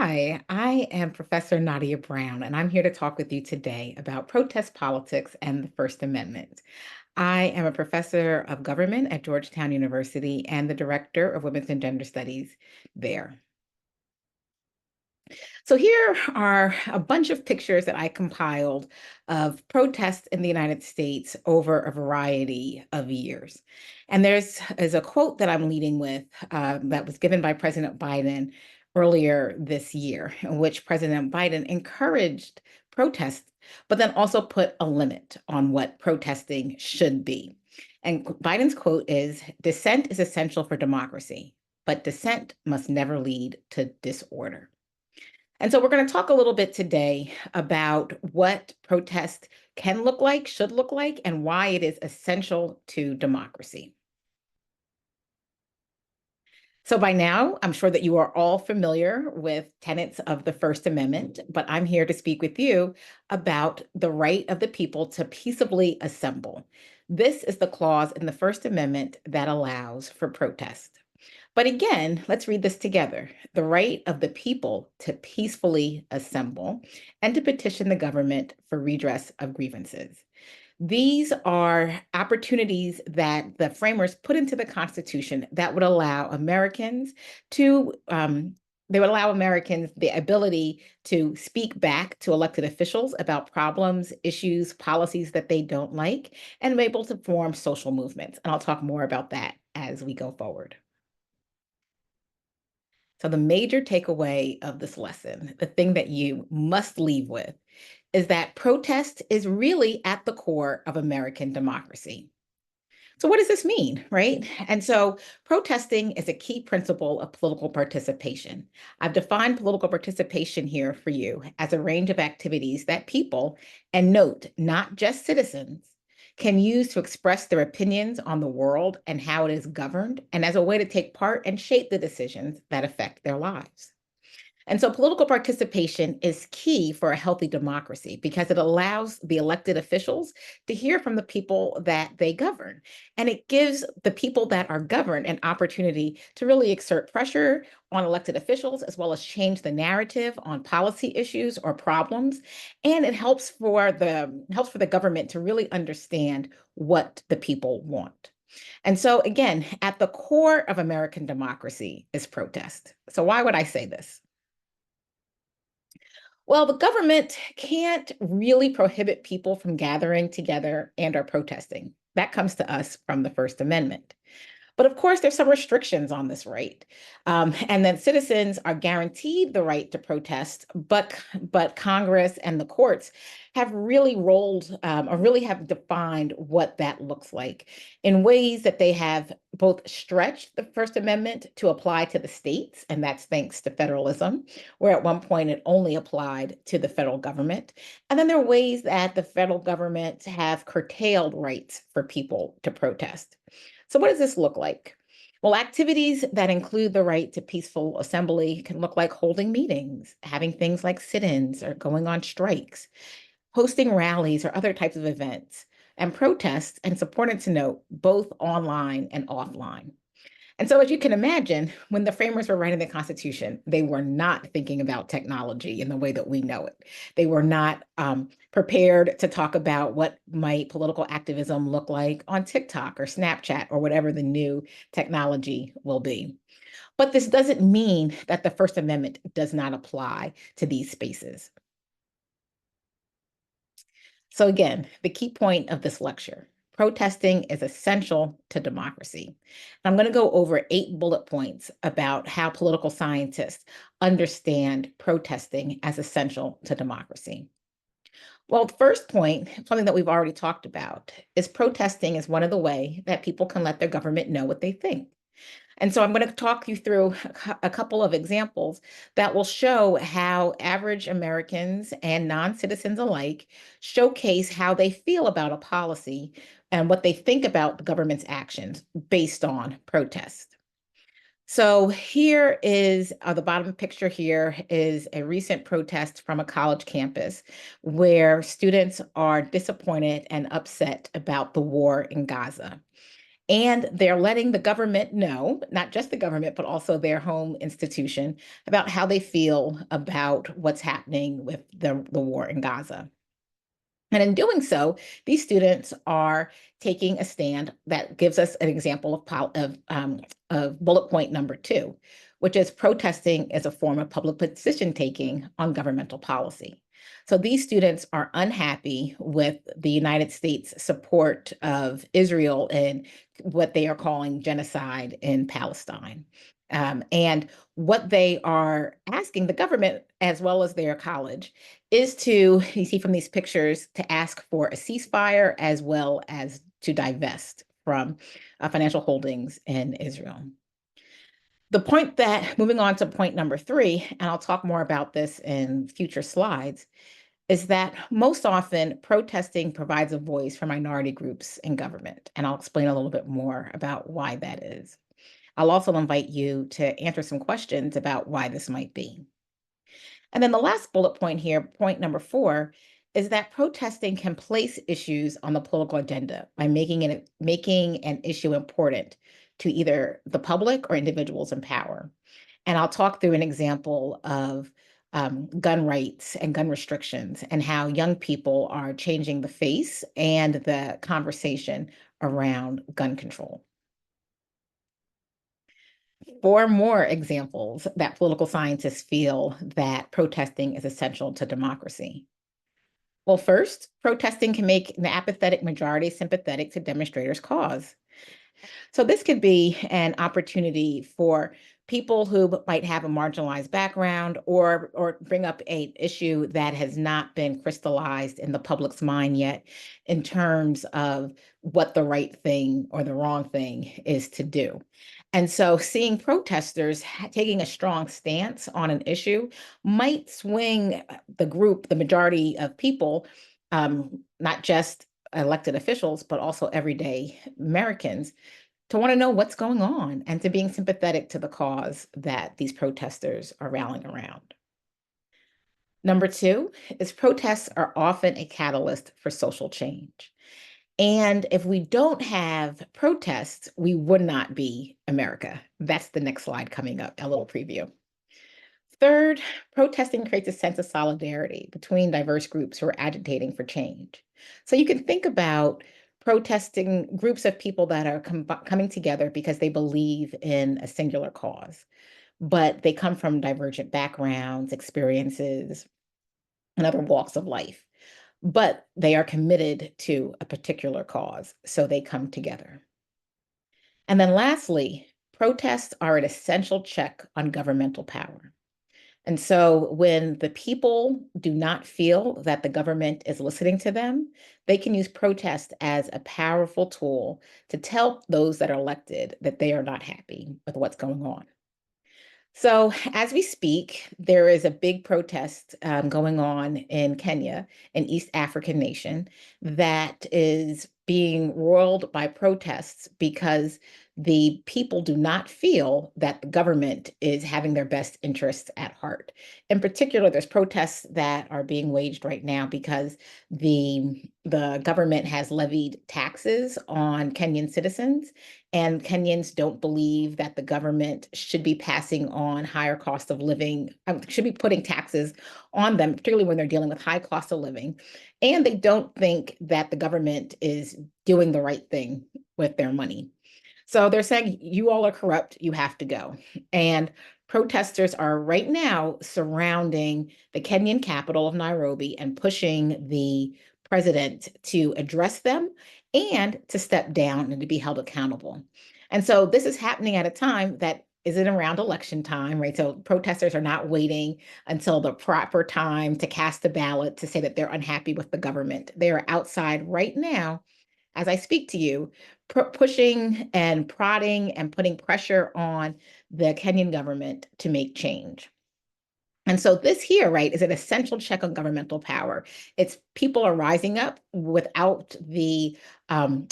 Hi, I am Professor Nadia Brown, and I'm here to talk with you today about protest politics and the First Amendment. I am a professor of government at Georgetown University and the director of Women's and Gender Studies there. So here are a bunch of pictures that I compiled of protests in the United States over a variety of years. And is a quote that I'm leading with that was given by President Biden earlier this year, in which President Biden encouraged protests, but then also put a limit on what protesting should be. And Biden's quote is, "Dissent is essential for democracy, but dissent must never lead to disorder." And so we're going to talk a little bit today about what protest can look like, should look like, and why it is essential to democracy. So by now, I'm sure that you are all familiar with tenets of the First Amendment, but I'm here to speak with you about the right of the people to peaceably assemble. This is the clause in the First Amendment that allows for protest. But again, let's read this together. The right of the people to peacefully assemble and to petition the government for redress of grievances. These are opportunities that the framers put into the Constitution that would allow Americans to they would allow Americans the ability to speak back to elected officials about problems, issues, policies that they don't like, and be able to form social movements. And I'll talk more about that as we go forward. So, the major takeaway of this lesson, the thing that you must leave with, is that protest is really at the core of American democracy. So, what does this mean, right? And so, protesting is a key principle of political participation. I've defined political participation here for you as a range of activities that people, and note, not just citizens, can use to express their opinions on the world and how it is governed, and as a way to take part and shape the decisions that affect their lives. And so political participation is key for a healthy democracy because it allows the elected officials to hear from the people that they govern. And it gives the people that are governed an opportunity to really exert pressure on elected officials as well as change the narrative on policy issues or problems. And it helps for the government to really understand what the people want. And so again, at the core of American democracy is protest. So why would I say this? Well, the government can't really prohibit people from gathering together and or protesting. That comes to us from the First Amendment. But of course, there's some restrictions on this right. And then citizens are guaranteed the right to protest, but Congress and the courts have really or really have defined what that looks like in ways that they have both stretched the First Amendment to apply to the states, and that's thanks to federalism, where at one point it only applied to the federal government. And then there are ways that the federal government have curtailed rights for people to protest. So, what does this look like? Well, activities that include the right to peaceful assembly can look like holding meetings, having things like sit ins or going on strikes, hosting rallies or other types of events, and protests, and it's important to note, both online and offline. And so, as you can imagine, when the framers were writing the Constitution, they were not thinking about technology in the way that we know it. They were not prepared to talk about what might political activism look like on TikTok or Snapchat or whatever the new technology will be. But this doesn't mean that the First Amendment does not apply to these spaces. So, again, the key point of this lecture, protesting is essential to democracy. I'm going to go over 8 bullet points about how political scientists understand protesting as essential to democracy. Well, the first point, something that we've already talked about, is protesting is one of the ways that people can let their government know what they think. And so I'm going to talk you through a couple of examples that will show how average Americans and non-citizens alike showcase how they feel about a policy and what they think about the government's actions based on protest. So here is the bottom picture here is a recent protest from a college campus where students are disappointed and upset about the war in Gaza. And they're letting the government know, not just the government, but also their home institution, about how they feel about what's happening with the war in Gaza. And in doing so, these students are taking a stand that gives us an example of bullet point number 2, which is protesting as a form of public position taking on governmental policy. So these students are unhappy with the United States' support of Israel in what they are calling genocide in Palestine. And what they are asking the government, as well as their college, is to, you see from these pictures, to ask for a ceasefire as well as to divest from financial holdings in Israel. The point that, moving on to point number 3, and I'll talk more about this in future slides, is that most often protesting provides a voice for minority groups in government. And I'll explain a little bit more about why that is. I'll also invite you to answer some questions about why this might be. And then the last bullet point here, point number 4, is that protesting can place issues on the political agenda by making an issue important to either the public or individuals in power. And I'll talk through an example of gun rights and gun restrictions and how young people are changing the face and the conversation around gun control. 4 more examples that political scientists feel that protesting is essential to democracy. Well, first, protesting can make an apathetic majority sympathetic to demonstrators' cause. So this could be an opportunity for people who might have a marginalized background or bring up an issue that has not been crystallized in the public's mind yet in terms of what the right thing or the wrong thing is to do. And so seeing protesters taking a strong stance on an issue might swing the group, the majority of people, not just elected officials, but also everyday Americans, to want to know what's going on and to being sympathetic to the cause that these protesters are rallying around. Number 2 is protests are often a catalyst for social change. And if we don't have protests, we would not be America. That's the next slide coming up, a little preview. Third, protesting creates a sense of solidarity between diverse groups who are agitating for change. So you can think about protesting groups of people that are coming together because they believe in a singular cause, but they come from divergent backgrounds, experiences, and other walks of life. But they are committed to a particular cause, so they come together. And then lastly, protests are an essential check on governmental power. And so when the people do not feel that the government is listening to them, they can use protest as a powerful tool to tell those that are elected that they are not happy with what's going on. So, as we speak, there is a big protest going on in Kenya, an East African nation, that is being roiled by protests because the people do not feel that the government is having their best interests at heart. In particular, there's protests that are being waged right now because the government has levied taxes on Kenyan citizens, and Kenyans don't believe that the government should be passing on higher cost of living, should be putting taxes on them, particularly when they're dealing with high cost of living. And they don't think that the government is doing the right thing with their money. So they're saying, you all are corrupt, you have to go. And protesters are right now surrounding the Kenyan capital of Nairobi and pushing the president to address them and to step down and to be held accountable. And so this is happening at a time that isn't around election time, right? So protesters are not waiting until the proper time to cast a ballot to say that they're unhappy with the government. They are outside right now as I speak to you, pushing and prodding and putting pressure on the Kenyan government to make change. And so this here, right, is an essential check on governmental power. It's people are rising up without the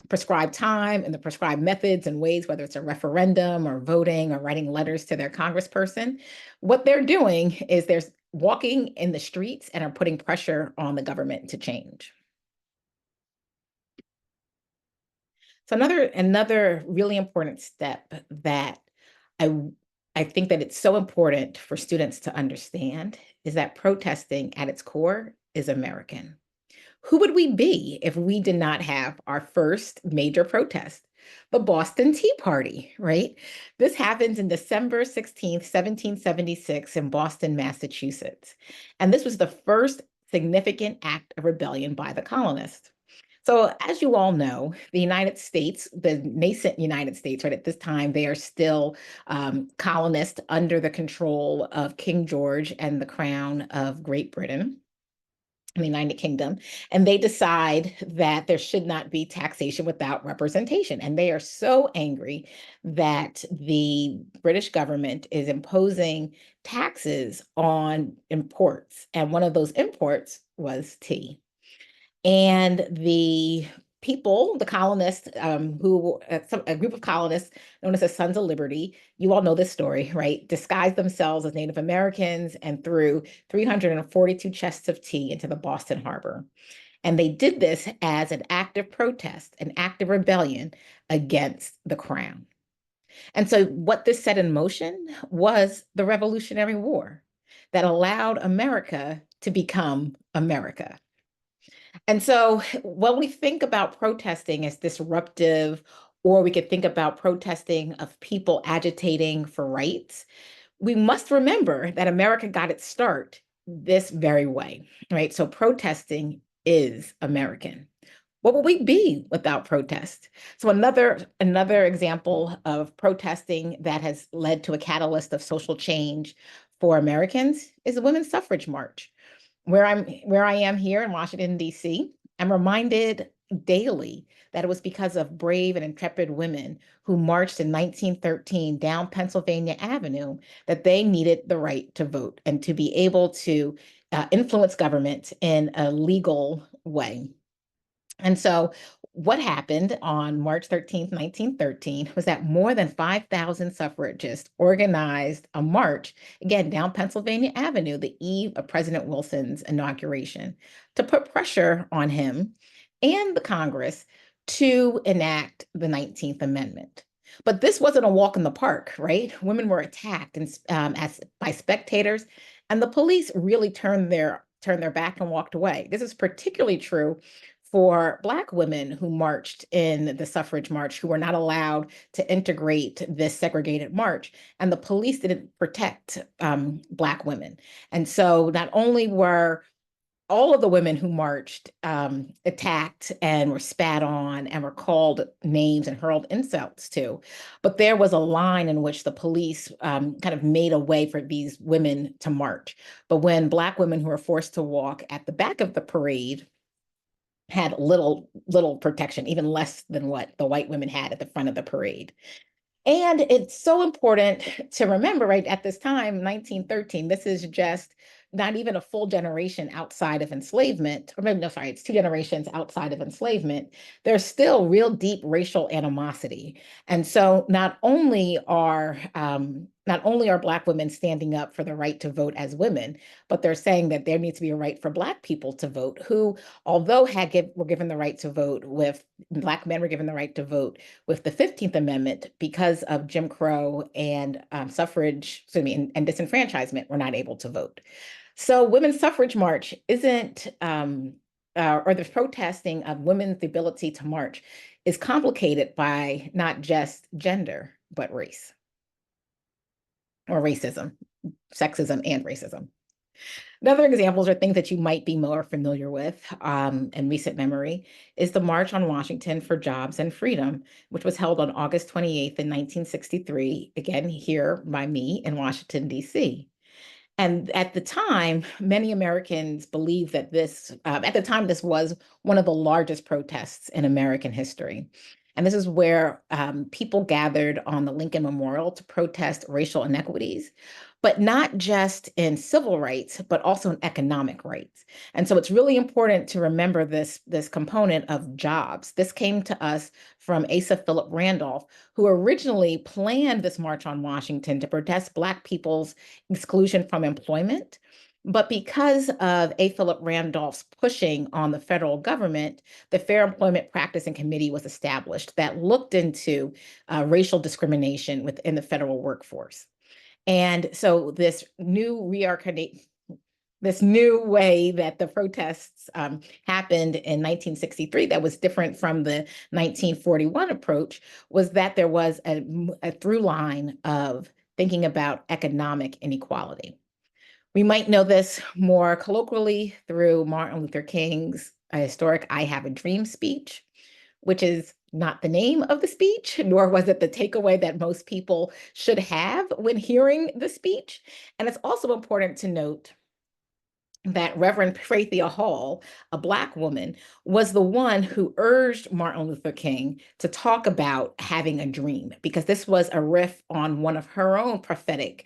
prescribed time and the prescribed methods and ways, whether it's a referendum or voting or writing letters to their congressperson. What they're doing is they're walking in the streets and are putting pressure on the government to change. So another really important step that I I think that it's so important for students to understand is that protesting at its core is American. Who would we be if we did not have our first major protest? The Boston Tea Party, right? This happens in December 16th, 1776 in Boston, Massachusetts. And this was the first significant act of rebellion by the colonists. So, as you all know, the United States, the nascent United States, right at this time, they are still colonists under the control of King George and the Crown of Great Britain in the United Kingdom, and they decide that there should not be taxation without representation. And they are so angry that the British government is imposing taxes on imports. And one of those imports was tea. And the people, the colonists, a group of colonists known as the Sons of Liberty, you all know this story, right? Disguised themselves as Native Americans and threw 342 chests of tea into the Boston Harbor. And they did this as an act of protest, an act of rebellion against the crown. And so, what this set in motion was the Revolutionary War that allowed America to become America. And so when we think about protesting as disruptive, or we could think about protesting of people agitating for rights, we must remember that America got its start this very way, right? So protesting is American. What would we be without protest? So another example of protesting that has led to a catalyst of social change for Americans is the Women's Suffrage March. Where I am here in Washington, D.C., I'm reminded daily that it was because of brave and intrepid women who marched in 1913 down Pennsylvania Avenue that they needed the right to vote and to be able to influence government in a legal way. And so, what happened on March 13th, 1913, was that more than 5,000 suffragists organized a march, again, down Pennsylvania Avenue, the eve of President Wilson's inauguration, to put pressure on him and the Congress to enact the 19th Amendment. But this wasn't a walk in the park, right? Women were attacked by spectators, and the police really turned their back and walked away. This is particularly true for Black women who marched in the suffrage march, who were not allowed to integrate this segregated march. And the police didn't protect Black women. And so not only were all of the women who marched attacked and were spat on and were called names and hurled insults to, but there was a line in which the police kind of made a way for these women to march. But when Black women who were forced to walk at the back of the parade had little protection, even less than what the white women had at the front of the parade. And it's so important to remember, right, at this time, 1913, this is just not even a full generation outside of enslavement, or maybe, no, sorry, it's two generations outside of enslavement. There's still real deep racial animosity. And so not only are Black women standing up for the right to vote as women, but they're saying that there needs to be a right for Black people to vote, who, although were given the right to vote with Black men were given the right to vote with the 15th Amendment, because of Jim Crow and suffrage, and disenfranchisement, were not able to vote. So Women's Suffrage March isn't, or the protesting of women's ability to march is complicated by not just gender, but race or racism, sexism and racism. Another examples are things that you might be more familiar with in recent memory is the March on Washington for Jobs and Freedom, which was held on August 28th in 1963, again here by me in Washington, D.C. And at the time, many Americans believed that at the time, this was one of the largest protests in American history. And this is where people gathered on the Lincoln Memorial to protest racial inequities, but not just in civil rights, but also in economic rights. And so it's really important to remember this component of jobs. This came to us from Asa Philip Randolph, who originally planned this March on Washington to protest Black people's exclusion from employment. But because of A. Philip Randolph's pushing on the federal government, the Fair Employment Practice and Committee was established that looked into racial discrimination within the federal workforce. And so this new way that the protests happened in 1963 that was different from the 1941 approach was that there was a through line of thinking about economic inequality. We might know this more colloquially through Martin Luther King's historic I Have a Dream speech, which is not the name of the speech, nor was it the takeaway that most people should have when hearing the speech. And it's also important to note that Reverend Prathia Hall, a Black woman, was the one who urged Martin Luther King to talk about having a dream, because this was a riff on one of her own prophetic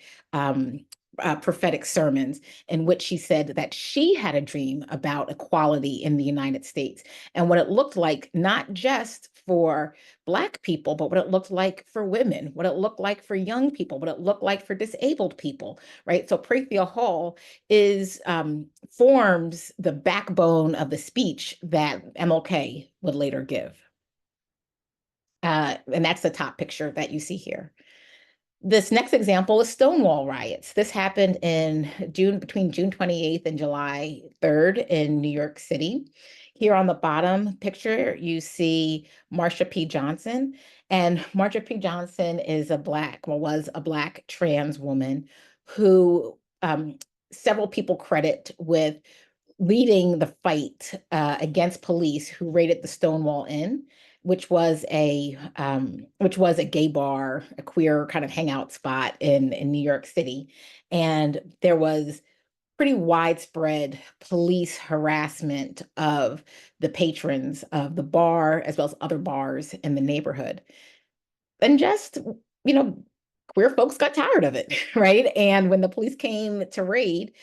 sermons in which she said that she had a dream about equality in the United States and what it looked like, not just for Black people, but what it looked like for women, what it looked like for young people, what it looked like for disabled people, right? So Prathia Hall is forms the backbone of the speech that MLK would later give. And that's the top picture that you see here. This next example is Stonewall riots. This happened between June 28th and July 3rd in New York City. Here on the bottom picture, you see Marsha P. Johnson. And Marsha P. Johnson was a Black trans woman who several people credit with leading the fight against police who raided the Stonewall Inn, which was a gay bar, a queer kind of hangout spot in New York City. And there was pretty widespread police harassment of the patrons of the bar as well as other bars in the neighborhood. And just, you know, queer folks got tired of it, right? And when the police came to raid,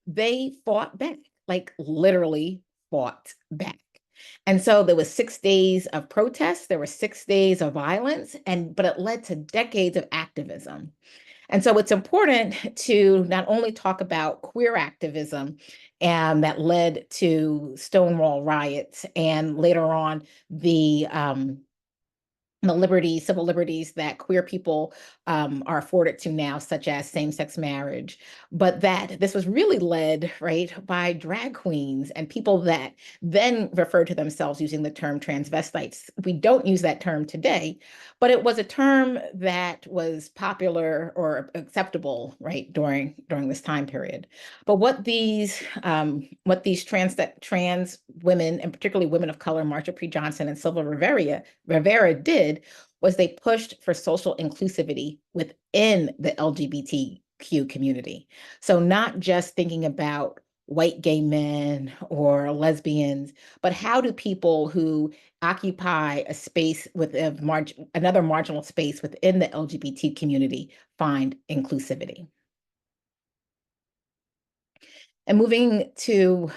they fought back, like literally fought back. And so there was 6 days of protests, there were 6 days of violence, but it led to decades of activism. And so it's important to not only talk about queer activism that led to Stonewall riots and later on the civil liberties that queer people are afforded to now, such as same-sex marriage, but that this was really led, right, by drag queens and people that then referred to themselves using the term transvestites. We don't use that term today, but it was a term that was popular or acceptable, right, during this time period. But what these trans women, and particularly women of color, Marsha P. Johnson and Sylvia Rivera did was they pushed for social inclusivity within the LGBTQ community. So not just thinking about white gay men or lesbians, but how do people who occupy a space with another marginal space within the LGBT community find inclusivity? And moving to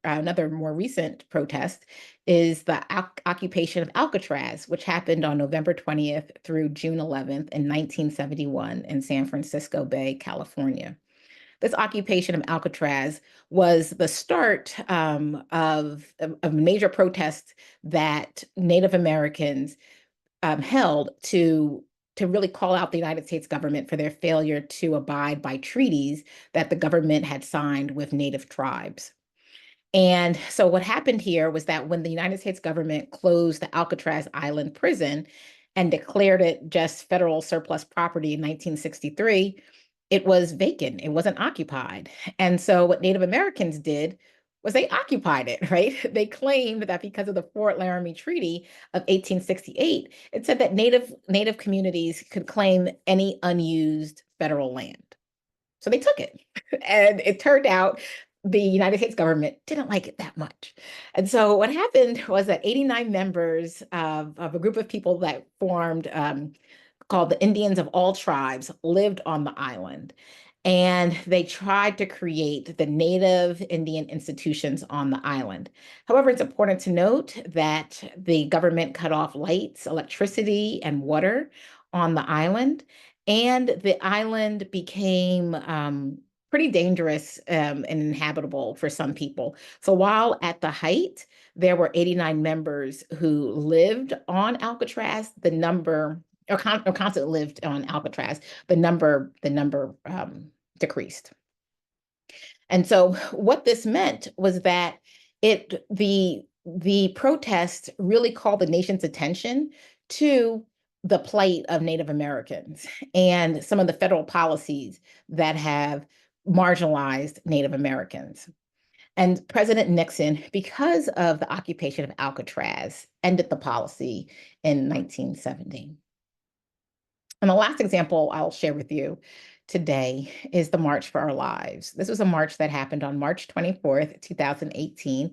another more recent protest is the occupation of Alcatraz, which happened on November 20th through June 11th in 1971 in San Francisco Bay, California. This occupation of Alcatraz was the start of major protests that Native Americans held to really call out the United States government for their failure to abide by treaties that the government had signed with Native tribes. And so what happened here was that when the United States government closed the Alcatraz Island prison and declared it just federal surplus property in 1963, it was vacant. It wasn't occupied. And so what Native Americans did was they occupied it, right? They claimed that because of the Fort Laramie Treaty of 1868, it said that Native communities could claim any unused federal land. So they took it. And it turned out the United States government didn't like it that much. And so what happened was that 89 members of a group of people that formed called the Indians of all tribes lived on the island. And they tried to create the native Indian institutions on the island. However, it's important to note that the government cut off lights, electricity, and water on the island. And the island became pretty dangerous and inhabitable for some people. So while at the height, there were 89 members who lived on Alcatraz, the number or constantly lived on Alcatraz, the number decreased. And so what this meant was that the protest really called the nation's attention to the plight of Native Americans and some of the federal policies that have marginalized Native Americans. And President Nixon, because of the occupation of Alcatraz, ended the policy in 1970. And the last example I'll share with you today is the March for Our Lives. This was a march that happened on March 24th, 2018.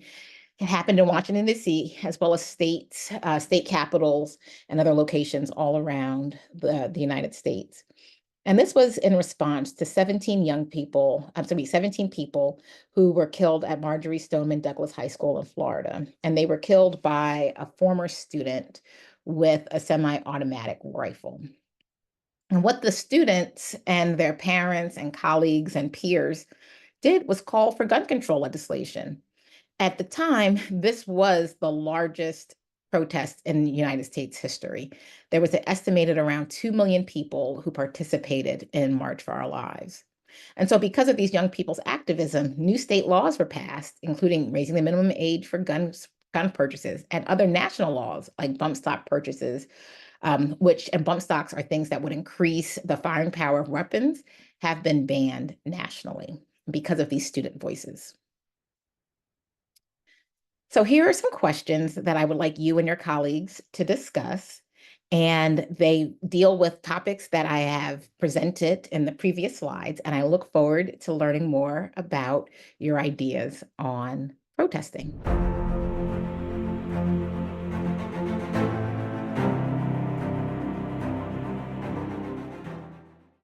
It happened in Washington, D.C., as well as state capitals and other locations all around the United States. And this was in response to 17 people who were killed at Marjorie Stoneman Douglas High School in Florida. And they were killed by a former student with a semi-automatic rifle. And what the students and their parents and colleagues and peers did was call for gun control legislation. At the time, this was the largest protest in United States history. There was an estimated around 2 million people who participated in March for Our Lives. And so because of these young people's activism, new state laws were passed, including raising the minimum age for gun purchases and other national laws like bump stock purchases, and bump stocks are things that would increase the firing power of weapons, have been banned nationally because of these student voices. So here are some questions that I would like you and your colleagues to discuss, and they deal with topics that I have presented in the previous slides, and I look forward to learning more about your ideas on protesting.